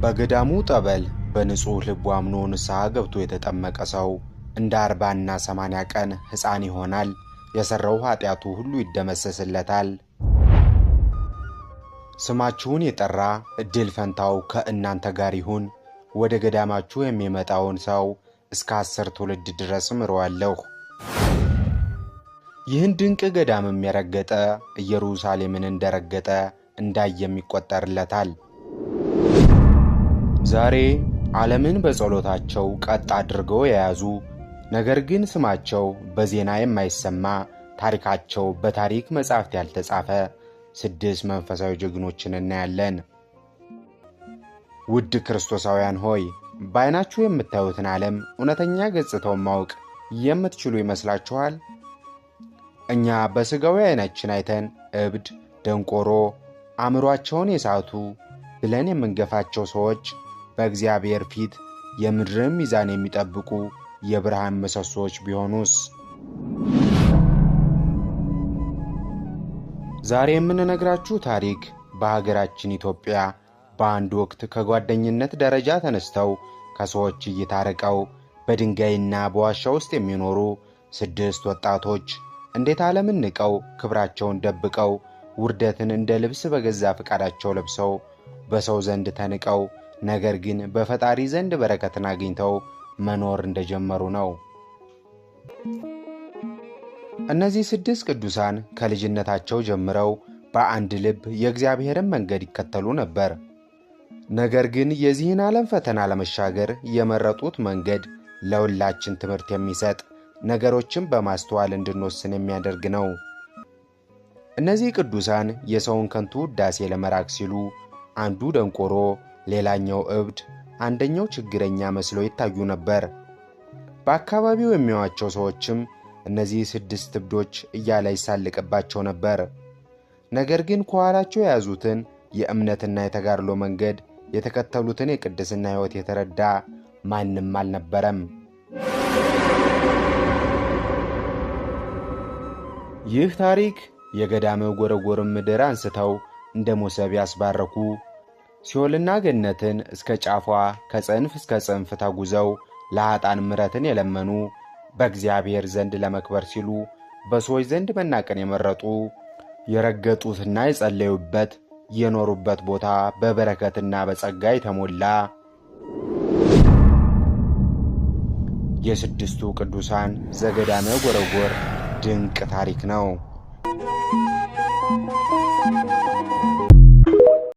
በገዳሙ ጠበል በንጹህ ልቡ አምኖ ንስሐ ገብቶ የተጠመቀ ሰው እንደ 40 እና 80 ቀን ሕፃን ይሆናል። የሰራው ኃጢአቱ ሁሉ ይደመሰስለታል። ስማችሁን የጠራ እድል ፈንታው ከእናንተ ጋር ይሁን። ወደ ገዳማችሁ የሚመጣውን ሰው እስከ 10 ትውልድ ድረስ ምረዋለሁ። ይህን ድንቅ ገዳምም የረገጠ ኢየሩሳሌምን እንደረገጠ እንዳየም ይቆጠርለታል። ዛሬ ዓለምን በጸሎታቸው ቀጥ አድርገው የያዙ ነገር ግን ስማቸው በዜና የማይሰማ ታሪካቸው በታሪክ መጻሕፍት ያልተጻፈ 6 መንፈሳዊ ጀግኖችን እናያለን። ውድ ክርስቶሳውያን ሆይ በዓይናችሁ የምታዩትን ዓለም እውነተኛ ገጽታውን ማወቅ የምትችሉ ይመስላችኋል? እኛ በሥጋዊ ዓይናችን አይተን እብድ፣ ደንቆሮ፣ አእምሮአቸውን የሳቱ ብለን የምንገፋቸው ሰዎች በእግዚአብሔር ፊት የምድርን ሚዛን የሚጠብቁ የብርሃን ምሰሶች ቢሆኑስ? ዛሬ የምንነግራችሁ ታሪክ በሀገራችን ኢትዮጵያ በአንድ ወቅት ከጓደኝነት ደረጃ ተነስተው ከሰዎች እይታ ርቀው በድንጋይና በዋሻ ውስጥ የሚኖሩ 6 ወጣቶች እንዴት ዓለምን ንቀው ክብራቸውን ደብቀው ውርደትን እንደ ልብስ በገዛ ፈቃዳቸው ለብሰው በሰው ዘንድ ተንቀው ነገር ግን በፈጣሪ ዘንድ በረከትን አግኝተው መኖር እንደጀመሩ ነው። እነዚህ 6 ቅዱሳን ከልጅነታቸው ጀምረው በአንድ ልብ የእግዚአብሔርን መንገድ ይከተሉ ነበር። ነገር ግን የዚህን ዓለም ፈተና ለመሻገር የመረጡት መንገድ ለሁላችን ትምህርት የሚሰጥ ነገሮችን በማስተዋል እንድንወስን የሚያደርግ ነው። እነዚህ ቅዱሳን የሰውን ከንቱ ውዳሴ ለመራቅ ሲሉ አንዱ ደንቆሮ፣ ሌላኛው እብድ፣ አንደኛው ችግረኛ መስለው ይታዩ ነበር። በአካባቢው የሚያዩአቸው ሰዎችም እነዚህ 6 እብዶች እያለ ይሳልቅባቸው ነበር። ነገር ግን ከኋላቸው የያዙትን የእምነትና የተጋድሎ መንገድ የተከተሉትን የቅድስና ሕይወት የተረዳ ማንም አልነበረም። ይህ ታሪክ የገዳመ ጎረጎርን ምድር አንስተው እንደ ሞሰብ ያስባረኩ፣ ሲኦልና ገነትን እስከ ጫፏ ከጽንፍ እስከ ጽንፍ ተጉዘው ለኃጥአን ምሕረትን የለመኑ፣ በእግዚአብሔር ዘንድ ለመክበር ሲሉ በሰዎች ዘንድ መናቅን የመረጡ፣ የረገጡትና የጸለዩበት የኖሩበት ቦታ በበረከትና በጸጋ የተሞላ የ6ቱ ቅዱሳን ዘገዳመ ጎረጎር ድንቅ ታሪክ ነው።